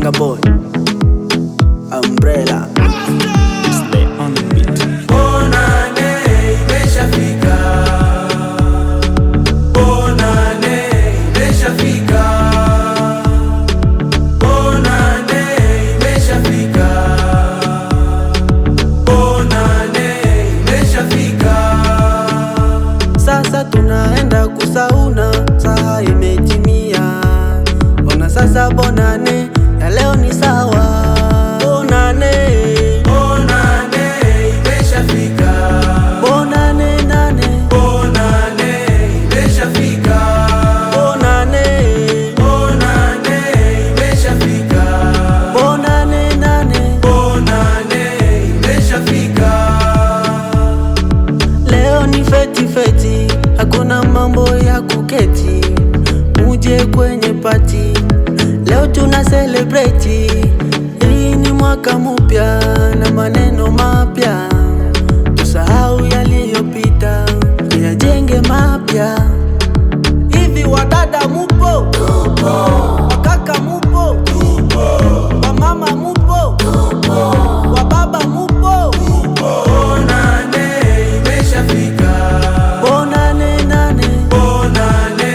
Africa boy, Umbrella. Stay on the beat. Bonane imeshafika, bonane imeshafika, bonane imeshafika, bonane imeshafika. Sasa tunaenda kusauna, saa imetimia. Ona sasa bonane ya leo ni sawa. Bonane, Bonane imeshafika, bonane nane, bonane imeshafika, bonane, bonane imeshafika, bonane nane. bonane imeshafika. Leo ni feti feti, hakuna mambo ya kuketi. Muje kwenye party, leo tuna celebrate. Hii ni mwaka mpya na maneno mapya. Tusahau yaliyopita, tuyajenge mapya. Hivi wadada mupo? Tupo. Wakaka mupo? Tupo. Wamama mupo? Tupo. Wababa mupo? Tupo. Bonane imeshafika, Bonane nane, bonane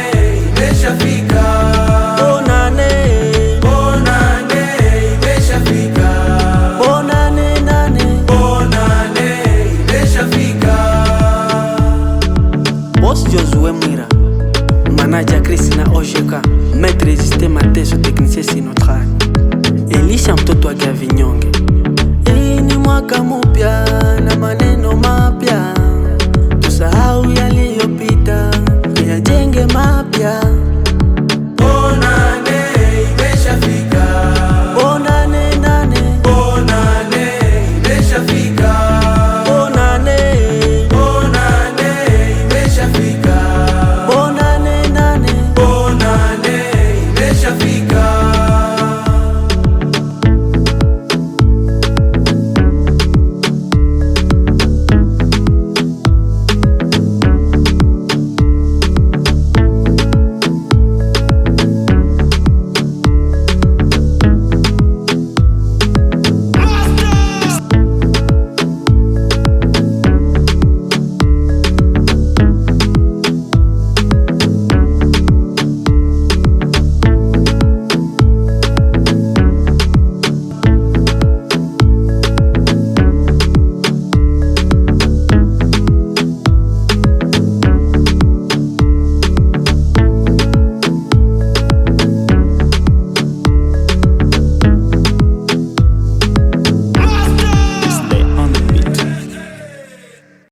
imeshafika, bonane, bonane imeshafika, bonane nane. bonane imeshafika. Boss Josué Mwira, manager Christina Ojeka, maître Justin Mateso, technicien Sinotral, Elisha mtoto wa Gavinyonge. Hii ni mwaka mpya na maneno mapya. Tusahau yaliyopita, tuyajenge mapya.